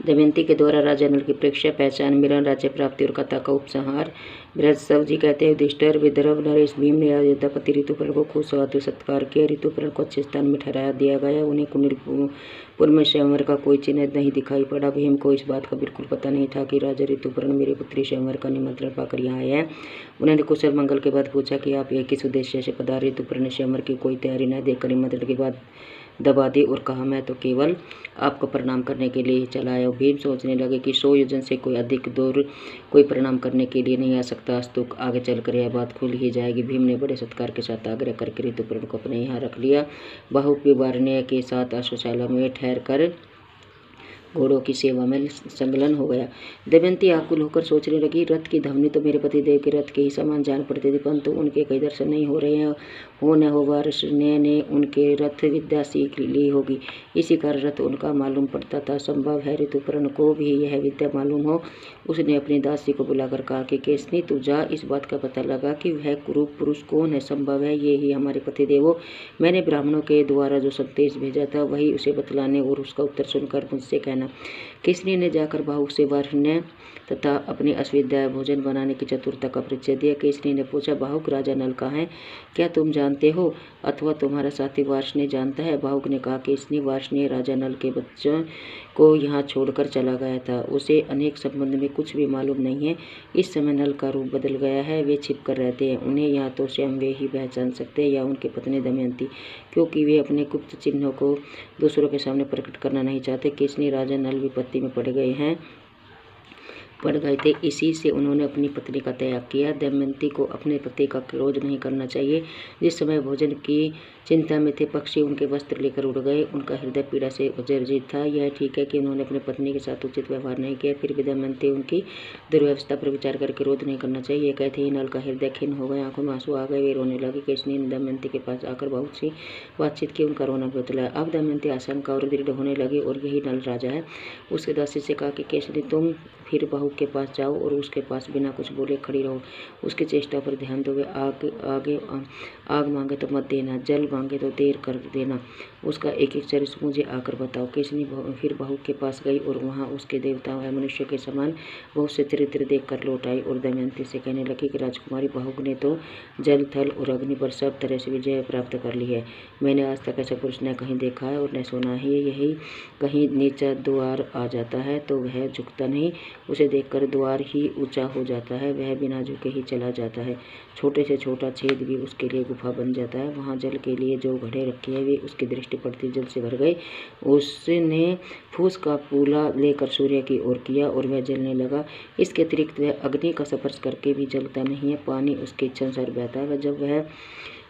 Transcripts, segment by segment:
दमयंती के द्वारा राजा नल की परीक्षा, पहचान, मिलन, राज्य प्राप्ति और कथा का उपसंहार। बृहस्पति जी कहते हैं, युधिष्ठिर, विदर्भ, नरेश, भीम ने अयोध्यापति ऋतुपर्ण को खूब स्वागत सत्कार किया। ऋतुपर्ण को अच्छे स्थान में ठहरा दिया गया। उन्हें कुंडलपुर में स्वयंवर का कोई चिन्ह नहीं दिखाई पड़ा। भीम को इस बात का बिल्कुल पता नहीं था कि राजा ऋतुपर्ण मेरी पुत्री स्वयंवर का निमंत्रण पाकर यहाँ आए हैं। उन्होंने कुशल मंगल के बाद पूछा कि आप ये किस उद्देश्य से पधारे। ऋतुपर्ण ने स्वयंवर की कोई तैयारी न देखकर निमंत्रण के बाद दबा दी और कहा, मैं तो केवल आपको प्रणाम करने के लिए ही चला आया हूँ। भीम सोचने लगे कि 100 योजन से कोई अधिक दूर कोई प्रणाम करने के लिए नहीं आ सकता। आज तो आगे चलकर यह बात खुल ही जाएगी। भीम ने बड़े सत्कार के साथ आग्रह करके ऋतुपर्ण को अपने यहाँ रख लिया। बाहुक विवारणीय के साथ अश्वशाला में ठहर कर घोड़ों की सेवा में संलग्न हो गया। दमयंती आकुल होकर सोचने लगी, रथ की धमनी तो मेरे पतिदेव के रथ के ही समान जान पड़ते थे, परंतु उनके कई दर्शन नहीं हो रहे हैं। हो न हो वार्ष्णेय ने उनके रथ विद्या सीख ली होगी, इसी कारण रथ उनका मालूम पड़ता था। संभव है ऋतुपर्ण को भी यह विद्या मालूम हो। उसने अपनी दासी को बुलाकर कहा कि केसनी, तू जा इस बात का पता लगा कि वह कुरूप पुरुष कौन है। संभव है ये ही हमारे पतिदेव हो। मैंने ब्राह्मणों के द्वारा जो संदेश भेजा था वही उसे बतलाने और उसका उत्तर सुनकर मुझसे कहना। केसरी ने जाकर बाहुक से वार्ष्णेय तथा अपनी अश्वविद्या भोजन बनाने की चतुरता का परिचय दिया। केसरी ने पूछा, बाहुक, राजा नल कहाँ है? क्या तुम जानते हो अथवा तुम्हारा साथी वार्ष्णेय जानता है? बाहुक ने कहा, केसरी, वार्ष्णेय राजा नल के बच्चों को यहाँ छोड़कर चला गया था। उसे अनेक संबंध में कुछ भी मालूम नहीं है। इस समय नल का रूप बदल गया है। वे छिप कर रहते हैं। उन्हें या तो स्वयं वे ही पहचान सकते हैं या उनकी पत्नी दमयंती, क्योंकि वे अपने गुप्त चिन्हों को दूसरों के सामने प्रकट करना नहीं चाहते। केसरी, राजा नल विपत्ति में पड़ गए थे, इसी से उन्होंने अपनी पत्नी का त्याग किया। दमयंती को अपने पति का क्रोध नहीं करना चाहिए। जिस समय भोजन की चिंता में थे, पक्षी उनके वस्त्र लेकर उड़ गए। उनका हृदय पीड़ा से जर्जरित था। यह ठीक है कि उन्होंने अपनी पत्नी के साथ उचित व्यवहार नहीं किया, फिर भी दमयंती उनकी दुर्व्यवस्था पर विचार करके क्रोध नहीं करना चाहिए। ये कहते ही नल का हृदय खिन्न हो गया, आंखों में आंसू आ गए, वे रोने लगे। केसरी ने दमयंती के पास आकर बहुत सी बातचीत की, उनका रोना बतलाया। अब दमयंती आशंका और दृढ़ होने लगी और यही नल राजा है। उसके दासी से कहा कि केसरी, तुम फिर बाहुक के पास जाओ और उसके पास बिना कुछ बोले खड़ी रहो। उसकी चेष्टा पर ध्यान दोगे। आग मांगे तो मत देना, जल मांगे तो देर कर देना। उसका एक एक चरित्र मुझे आकर बताओ। केसरी फिर बाहुक के पास गई और वहाँ उसके देवता व मनुष्य के समान बहुत से चरित्र देख कर लौट आई और दमयंती से कहने लगी कि राजकुमारी, बाहुक ने तो जल, थल और अग्नि पर सब तरह से विजय प्राप्त कर ली है। मैंने आज तक ऐसा पुरुष न कहीं देखा है और न सुना है। यही कहीं नीचा द्वार आ जाता है तो वह झुकता नहीं, उसे देखकर द्वार ही ऊंचा हो जाता है। वह बिना झुके ही चला जाता है। छोटे से छोटा छेद भी उसके लिए गुफा बन जाता है। वहाँ जल के लिए जो घड़े रखे हैं वे उसकी दृष्टि पड़ती जल से भर गए। उसने फूस का पूला लेकर सूर्य की ओर किया और वह जलने लगा। इसके अतिरिक्त वह अग्नि का स्पर्श करके भी जलता नहीं है। पानी उसके इच्छा अनुसार बहता है। जब वह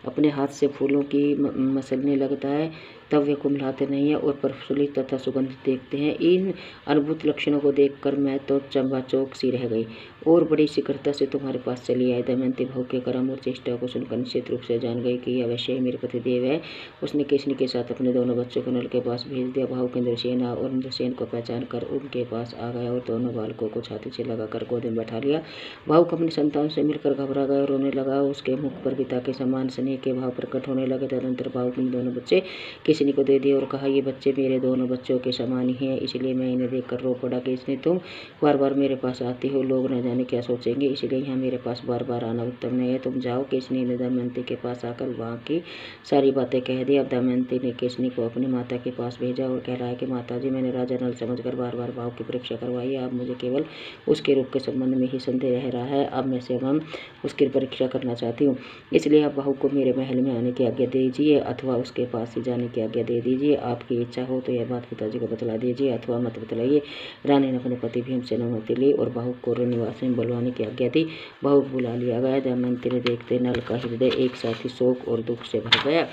अपने हाथ से फूलों की मसलने लगता है तब वे कुम्हलाते नहीं है और प्रफुल्लित तथा सुगंधित देखते हैं। इन अद्भुत लक्षणों को देखकर मैं तो चंबाचौक सी रह गई और बड़ी शीघ्रता से तुम्हारे पास चली आई। दमयंती बाहुक के कर्म और चेष्टा को सुनकर निश्चित रूप से जान गई कि अवश्य ही मेरे पतिदेव है। उसने केसनी के साथ अपने दोनों बच्चों को नल के पास भेज दिया। बाहुक इंद्रसेन और इंद्रसेन को पहचान कर उनके पास आ गया और दोनों बालकों को छाती से लगाकर गोद में बैठा लिया। बाहुक अपनी संतान से मिलकर घबरा गया और रोने लगा। उसके मुख पर पिता के समान स्नेह के भाव प्रकट होने लगे। तदनंतर बाहुक ने दोनों बच्चे केसनी को दे दिए और कहा, ये बच्चे मेरे दोनों बच्चों के समान ही हैं, इसलिए मैं इन्हें देखकर रो पड़ा। केसनी, तुम बार बार मेरे पास आती हो, लोग न जाने क्या सोचेंगे, इसलिए यहाँ मेरे पास बार बार आना उत्तम नहीं है। तुम जाओ। केसनी ने दमयंती के पास आकर वहाँ की सारी बातें कह दी। अब दमयंती ने केसनी को अपनी माता के पास भेजा और कहलाया कि माता जी, मैंने राजा नल समझकर बार बार बाहुक की परीक्षा करवाई है। अब मुझे केवल उसके रूप के संबंध में ही संदेह रह रहा है। अब मैं स्वयं उसकी परीक्षा करना चाहती हूँ, इसलिए आप बाहुक को मेरे महल में आने की आज्ञा दीजिए अथवा उसके पास ही जाने की आज्ञा दे दीजिए। आपकी इच्छा हो तो यह बात पिताजी को बतला दीजिए अथवा मत बतलाइए। रानी ने अपने पति भीम से अनुमति ली और बाहुक को निवास में बुलवाने की आज्ञा दी। बाहुक बुला लिया गया। दमयंती ने देखते नल का हृदय एक साथ ही शोक और दुख से भर गया।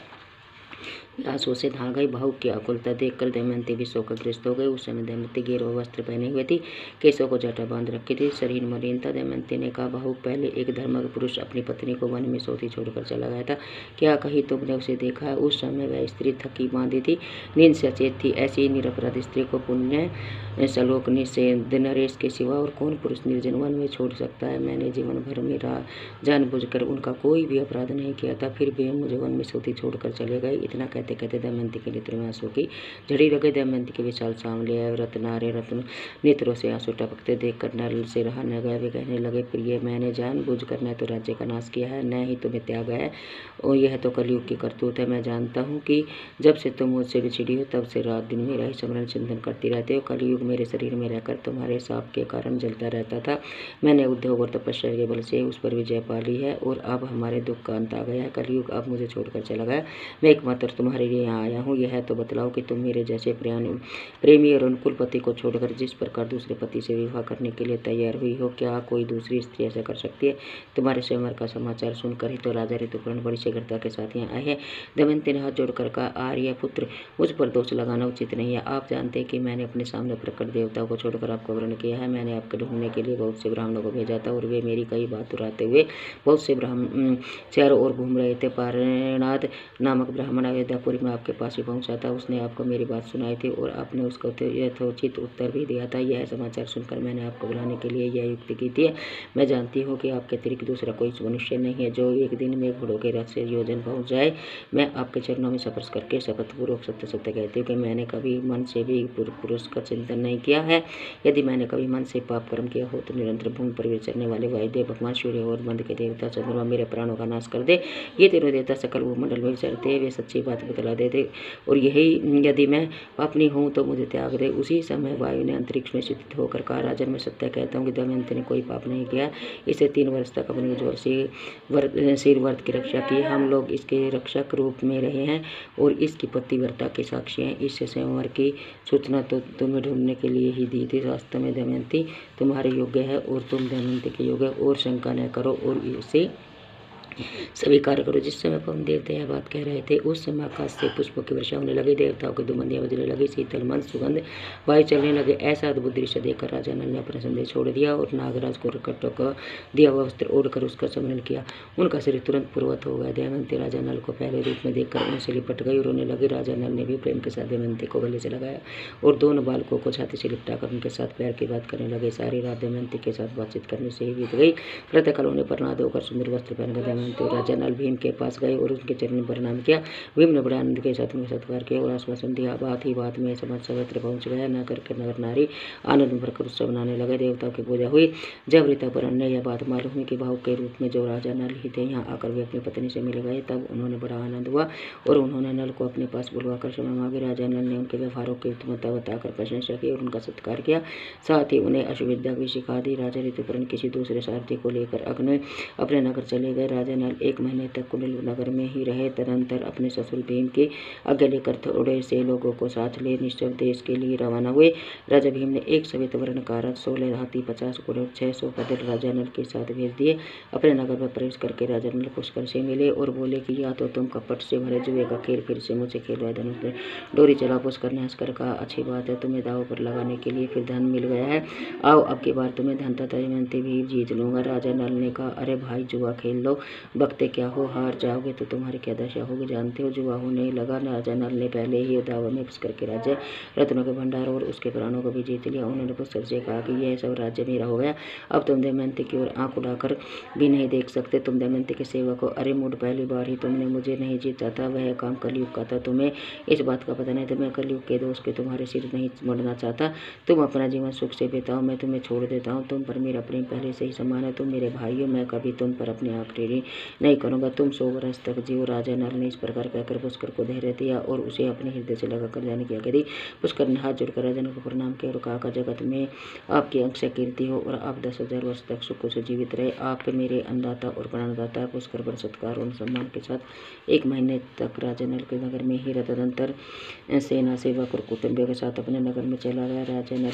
आंसू से नहा गई। बाहुक की आकुलता देखकर दमयंती भी शोकग्रस्त हो गई। उस समय दमयंती गेरुआ वस्त्र पहने हुए थी, केशों को जटा बांध रखी थी, शरीर मलिन था। दमयंती ने कहा, बाहुक, पहले एक धर्मज्ञ पुरुष अपनी पत्नी को वन में सोती छोड़कर चला गया था, क्या कहीं तुमने उसे देखा है? उस समय वह स्त्री थकी बांधी थी, नींद से अचेत थी। ऐसी निरपराध स्त्री को पुण्य सलोकनी से नरेश के सिवा और कौन पुरुष निर्जन वन में छोड़ सकता है? मैंने जीवन भर में जानबूझकर उनका कोई भी अपराध नहीं किया था, फिर भी मुझे वन में सोती छोड़कर चले गए। इतना कहते कहते कहते दमयंती के नेत्रों में आंसू की झड़ी लगे। दमयंती के विशाल सांवले रत्नारे रत्न नेत्रों से आंसू टपकते देखकर नल से रहा न गया। वे कहने लगे, प्रिय, मैंने जानबूझ कर न तो राज्य का नाश किया है, न ही तुम्हें त्यागा है, और यह तो कलयुग की करतूत है। मैं जानता हूँ कि जब से तुम मुझसे बिछड़ी हो तब से रात दिन मेरा ही स्मरण चिंतन करती रहती हो। कलयुग मेरे शरीर में रहकर तुम्हारे शाप के कारण जलता रहता था। मैंने उद्योग और तपस्या के बल से उस पर विजय पा ली है और अब हमारे दुख का अंत आ गया है। कलयुग अब मुझे छोड़कर चला गया। मैं एकमात्र तुम्हारे लिए यहाँ आया हूँ। यह तो बतलाओ कि तुम मेरे जैसे प्रेमी और अनुकूल पति को छोड़कर जिस प्रकार दूसरे पति से विवाह करने के लिए तैयार हुई हो, क्या कोई दूसरी स्त्री ऐसा कर सकती है? तुम्हारे स्वयंवर का समाचार सुनकर ही तो राजा ऋतुपर्ण बड़ी शीघ्रता के साथ यहाँ आए हैं। दमयंती ने हाथ जोड़कर कहा, आर्य पुत्र, मुझ पर दोष लगाना उचित नहीं है। आप जानते हैं कि मैंने अपने सामने प्रकट देवताओं को छोड़कर आपको वर्ण किया है। मैंने आपको ढूंढने के लिए बहुत से ब्राह्मणों को भेजा था और वे मेरी कई बात उड़ाते हुए बहुत से ब्राह्मण चारों ओर घूम रहे थे। पारनाथ नामक ब्राह्मण अयोध्यापुरी में आपके पास ही पहुंचा था। उसने आपको मेरी बात सुनाई थी और आपने उसका यथोचित उत्तर भी दिया था। यह समाचार सुनकर मैंने आपको बुलाने के लिए यह युक्ति की थी। मैं जानती हूँ कि आपके अतिरिक्त दूसरा कोई मनुष्य नहीं है जो एक दिन में घोड़ों के रथ से योजन पहुँच जाए। मैं आपके चरणों में स्पर्श करके शपथपूर्वक सत्य सत्य कहती हूँ कि मैंने कभी मन से भी पुरुष का चिंतन नहीं किया है। यदि मैंने कभी मन से पाप कर्म किया हो तो निरंतर भूमि पर विचरने वाले वायुदेव भगवान सूर्य और बंद के देवता चंद्रमा मेरे प्राणों का नाश कर दे। ये तीनों देवता सकल भूमंडल में विचरते वे सच्ची बात बतला देते और यही यदि मैं पापनी हूँ तो मुझे त्याग दे। उसी समय वायु ने अंतरिक्ष में स्थित होकर कहा, राजन, मैं सत्य कहता हूँ कि दमयंती ने कोई पाप नहीं किया। इसे 3 वर्ष तक अपने जोर से सिर व्रत की रक्षा की। हम लोग इसके रक्षक रूप में रहे हैं और इसकी पतिव्रता के साक्षी हैं। इस स्वयंवर की सूचना तो तुम्हें ढूंढने के लिए ही दी थी। वास्तव में दमयंती तुम्हारे योग्य है और तुम दमयंती के योग्य, और शंका न करो और इसे स्वीकार करो। जिस समय पवन देवता यह बात कह रहे थे उस समय आकाश से पुष्पों की वर्षा होने लगी। देवताओं की दुमंदियां बजने लगी। शीतल मंद सुगंध वायु चलने लगे। ऐसा अद्भुत दृश्य देखकर राजा नल ने अपना संदेश छोड़ दिया और नागराज को रकटक दिया हुआ वस्त्र ओढ़कर उसका स्मरण किया। उनका शरीर तुरंत पूर्वत हो गया। दमयंती राजा नल को पहले रूप में देखकर उनसे लिपट गई और रोने लगी। राजा नल ने भी प्रेम के साथ दमयंती को गले से लगाया और दोनों बालकों को छाती से लिपटाकर उनके साथ प्यार की बात करने लगे। सारी रात दमयंती के साथ बातचीत करने से ही बीत गई। प्रातःकाल होने पर नहा धोकर सुंदर वस्त्र पहनकर दमयंती और राजा नल भीम के पास गए और उनके चरण प्रणाम किया। भीम ने बड़े आनंद के साथ उनका सत्कार किया और आश्वासन दिया। बात ही बात में समाज सर्वत्र पहुंच गया। न करके नगर नारी आनंद भरकर उत्सव मनाने लगे। देवताओं की पूजा हुई। जब ऋतुपर्ण ने यह बात मालूम हुई कि भाव के रूप में जो राजा नल ही थे यहाँ आकर वे अपनी पत्नी से मिल गए, तब उन्होंने बड़ा आनंद हुआ और उन्होंने नल को अपने पास बुलवाकर क्षमा मांगी। राजा नल ने उनके व्यवहारों की उत्तमता बताकर प्रशंसा की और उनका सत्कार किया। साथ ही उन्हें अश्वविद्या भी सिखा दी। राजा ऋतुपर्ण किसी दूसरे सारथी को लेकर अपने नगर चले गए। राजा नल 1 महीने तक कुटिल नगर में ही रहे। तदंतर अपने ससुर भीम की आज्ञा लेकर थोड़े से लोगों को साथ ले निश्चल देश के लिए रवाना हुए। राजा भीम ने 1 श्वेत वर्ण का रथ, 16 हाथी, 50 घोड़े, 600 पैदल राजा नल के साथ भेज दिए। अपने नगर में प्रवेश करके राजा नल पुष्कर से मिले और बोले कि या तो तुम कपट से भरे जुए का खेल फिर से मुझसे खेलवाए। धनुष ने डोरी चला। पुष्कर ने हंसकर कहा, अच्छी बात है, तुम्हें दाव पर लगाने के लिए फिर धन मिल गया है। आओ अब की बार तुम्हें धन तथा दमयंती भी जीत लूंगा। राजा नल ने कहा, अरे भाई, जुआ खेल लो, बकते क्या हो, हार जाओगे तो तुम्हारी क्या दशा होगी जानते हो। जुआ होने लगा। राजा नल ने पहले ही दाव में पुष्कर के राज्य, रत्नों के भंडार और उसके प्राणों को भी जीत लिया। उन्होंने पुष्कर से कहा कि यह सब राज्य मेरा हो गया। अब तुम दमयंती की ओर आंख उठाकर भी नहीं देख सकते। तुम दमयंती के सेवक हो। अरे मूड, पहली बार ही तुमने मुझे नहीं जीता था। वह काम कलयुग का था। तुम्हें इस बात का पता नहीं था। मैं कलयुग के दोष के तुम्हारे सिर नहीं मरना चाहता। तुम अपना जीवन सुख से बिताओ, मैं तुम्हें छोड़ देता हूँ। तुम पर मेरा प्रेम पहले से ही समान है। तुम मेरे भाई हो। मैं कभी तुम पर अपनी आखिरी नहीं करूंगा। तुम 100 वर्ष तक जियो। राजा नल ने इस प्रकार कहकर पुष्कर को धैर्य दिया और उसे अपने हृदय से लगाकर जाने की आज्ञा दी। पुष्कर ने हाथ जोड़कर राजा नल को प्रणाम किया और कहा, जगत में आपकी अंश कीर्ति हो और आप 10,000 वर्ष तक सुख से जीवित रहे। आप मेरे अन्नदाता और प्राणदाता। पुष्कर बड़े सत्कार और सम्मान के साथ 1 महीने तक राजा नल के नगर में ही रहा। तदंतर सेना, सेवक और कुटुंबियों के साथ अपने नगर में चला गया। राजा नल